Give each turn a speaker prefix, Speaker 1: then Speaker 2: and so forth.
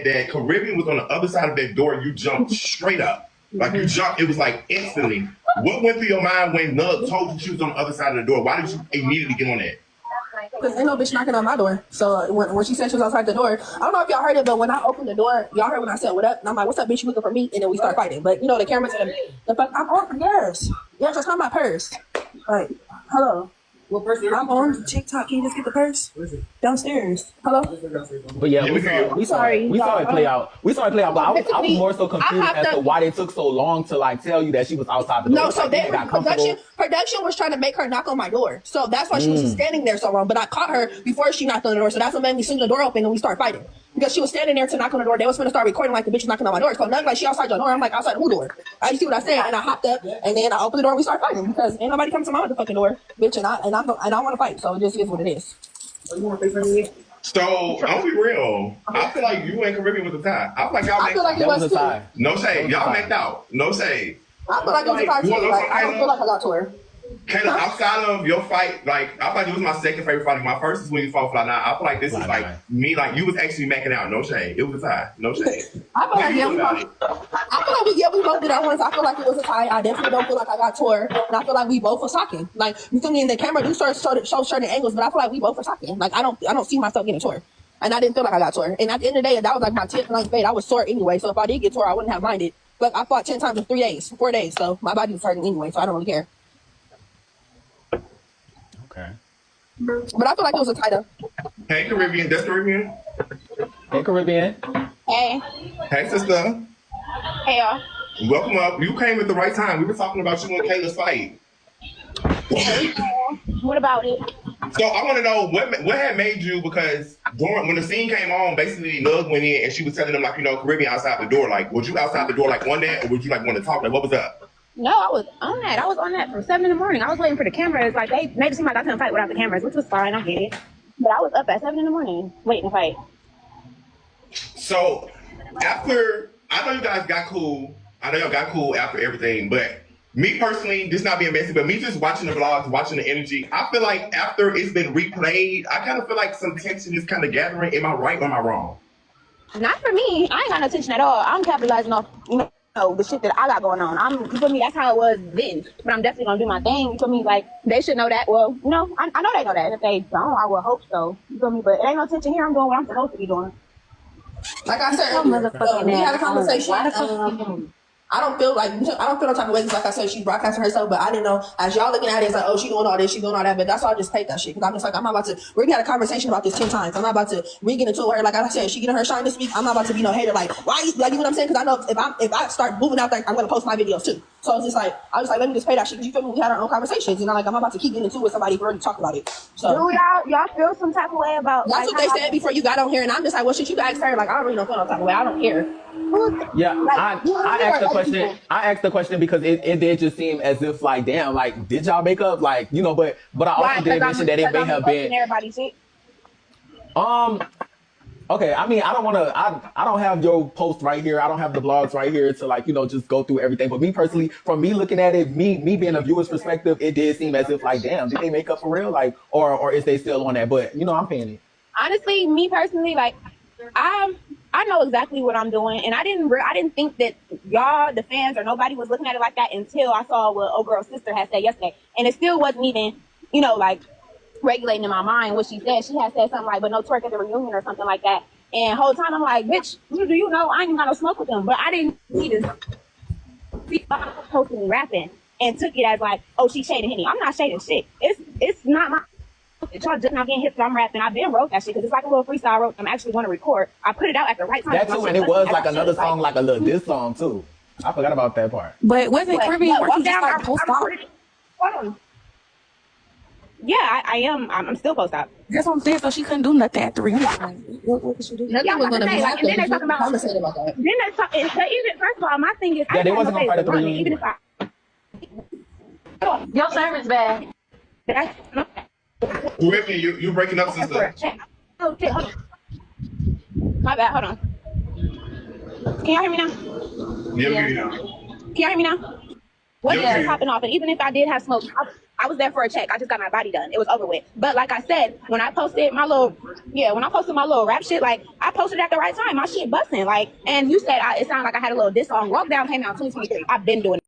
Speaker 1: that Caribbean was on the other side of that door, you jumped straight up. Like you jumped, it was like instantly. What went through your mind when Nug told you she was on the other side of the door? Why did you immediately get on that?
Speaker 2: Because ain't no bitch knocking on my door. So when she said she was outside the door, I don't know if y'all heard it, but when I opened the door, y'all heard when I said, "What up?" And I'm like, "What's up, bitch? You looking for me?" And then we start fighting. But you know the cameras and the fuck. I'm on yours. Yours, that's not my purse. Like, hello.
Speaker 3: What purse?
Speaker 2: I'm on TikTok. Can you just get the purse?
Speaker 3: Where is it?
Speaker 2: Downstairs. Hello.
Speaker 4: But yeah, we saw it play out. We saw it play out. But I was more so confused as to why they took so long to like tell you that she was outside the door.
Speaker 2: No, so they were production was trying to make her knock on my door. So that's why she was standing there so long. But I caught her before she knocked on the door. So that's what made me swing the door open and we start fighting. Because she was standing there to knock on the door. They was going to start recording like the bitch knocking on my door. So nothing like she outside your door. I'm like, outside who door? You see what I said? And I hopped up and then I opened the door and we start fighting because ain't nobody coming to my motherfucking door, bitch. And I want to fight. So it just is what it is.
Speaker 3: You want to say something?
Speaker 1: So I'll be real. I feel like you and Caribbean was a tie. I feel like y'all
Speaker 2: feel like it was a tie.
Speaker 1: No shade. Y'all made out. No shade.
Speaker 2: I feel like it was a tie too. Like, I don't feel like I got to her.
Speaker 1: Kayla, outside of your fight, like I feel like it was my second favorite fight. My first is when you fought Fly Nine. I feel like this is like me, like you was actually macking out. No shade. It was a tie. No shade.
Speaker 2: I feel like we both did our ones. I feel like it was a tie. I definitely don't feel like I got tore, and I feel like we both was talking. Like you feel me? In the camera, do show certain angles, but I feel like we both were talking. Like I don't see myself getting tore, and I didn't feel like I got tore. And at the end of the day, that was like my 10th length fade. I was sore anyway, so if I did get tore, I wouldn't have minded. But I fought 10 times in 4 days, so my body was hurting anyway, so I don't really care.
Speaker 4: Okay.
Speaker 2: But I feel like it was a tie though.
Speaker 1: Hey Caribbean, that's Caribbean.
Speaker 4: Hey Caribbean.
Speaker 5: Hey.
Speaker 1: Hey sister.
Speaker 5: Hey y'all.
Speaker 1: Welcome up. You came at the right time. We were talking about you and Kayla's fight.
Speaker 5: What about it?
Speaker 1: So I want to know what had made you, because when the scene came on, basically Nug went in and she was telling them like, you know, Caribbean outside the door. Like, was you outside the door like one day, or would you like want to talk? Like, what was up?
Speaker 5: No, I was on that. I was on that from 7 in the morning. I was waiting for the cameras. Like they made it seem like I couldn't fight without the cameras, which was fine. I get it. But I was up at 7 in the morning waiting to fight.
Speaker 1: So after, I know you guys got cool. I know y'all got cool after everything, but me personally, just not being messy, but me just watching the vlogs, watching the energy, I feel like after it's been replayed, I kind of feel like some tension is kind of gathering. Am I right or am I wrong?
Speaker 5: Not for me. I ain't got no tension at all. I'm capitalizing off, you know, the shit that I got going on. You feel me? That's how it was then. But I'm definitely gonna do my thing. You feel me? Like they should know that. Well, you know, I know they know that. If they don't, I will hope so. You feel me? But it ain't no tension here. I'm doing what I'm supposed to be doing.
Speaker 2: Like I said, we had a conversation. I don't feel no type of way. Like I said, she's broadcasting herself, but I didn't know. As y'all looking at it, it's like, oh, she doing all this, she doing all that. But that's why I just take that shit. Because I'm just like, I'm not about to. We had a conversation about this 10 times. I'm not about to re-get into her. Like I said, she getting her shine this week. I'm not about to be no hater. Like, why? Like, you know what I'm saying? Because I know if I start moving out there, I'm gonna post my videos too. So it's just like, I was like, let me just pay that shit. Because you feel me? We had our own conversations, and I'm about to keep getting into it with somebody who already talked about it. So
Speaker 5: do y'all feel some type of way about?
Speaker 2: That's what they said before you got on here, and I'm just like, well, shit, you guys her. Like, I don't really know feel no type of way. I don't care.
Speaker 4: Yeah, I asked the question. I asked the question because it did just seem as if like, damn, like did y'all make up? Like, you know, but I also did mention that it may have been. Okay, I mean, I don't have your post right here. I don't have the blogs right here to like, you know, just go through everything. But me personally, from me looking at it, me being a viewer's perspective, it did seem as if like, damn, did they make up for real? Like, or is they still on that? But you know, I'm paying it.
Speaker 5: Honestly, me personally, like, I know exactly what I'm doing, and I didn't think that y'all, the fans, or nobody was looking at it like that until I saw what old girl's sister had said yesterday, and it still wasn't even, you know, like regulating in my mind what she said. She had said something like, "But no twerk at the reunion" or something like that. And the whole time I'm like, "Bitch, do you know I ain't even got no smoke with them?" But I didn't see this posting and rapping and took it as like, "Oh, she shading Henny." I'm not shading shit. It's not my. Y'all just not getting hit, so I'm rapping. I've been wrote that shit because it's like a little freestyle I wrote. I'm actually going to record. I put it out at the right time.
Speaker 4: That too, and it was like another song, like a little diss song too. I forgot about that part.
Speaker 6: But wasn't Caribbean working just like post op?
Speaker 5: Hold on. Yeah, I am. I'm still post op.
Speaker 6: That's what I'm saying. So she couldn't do nothing at the reunion. What could she do?
Speaker 2: Nothing was gonna be
Speaker 5: like, and then they talking about
Speaker 2: that.
Speaker 5: Then they talk. Even first of all, my thing is,
Speaker 4: yeah, they wasn't gonna fight at the reunion.
Speaker 5: Even if
Speaker 6: your service bad.
Speaker 5: That's
Speaker 1: Caribbean, you breaking up, sister.
Speaker 5: Oh, shit, hold on. My bad, hold on. Can y'all hear me now?
Speaker 1: Yeah.
Speaker 5: Can y'all hear me now? What is popping off? And even if I did have smoke, I was there for a check. I just got my body done. It was over with. But like I said, when I posted my little rap shit, like I posted at the right time. My shit busting. Like, and you said it sounded like I had a little diss song. Walk Down came out in 2023. I've been doing it.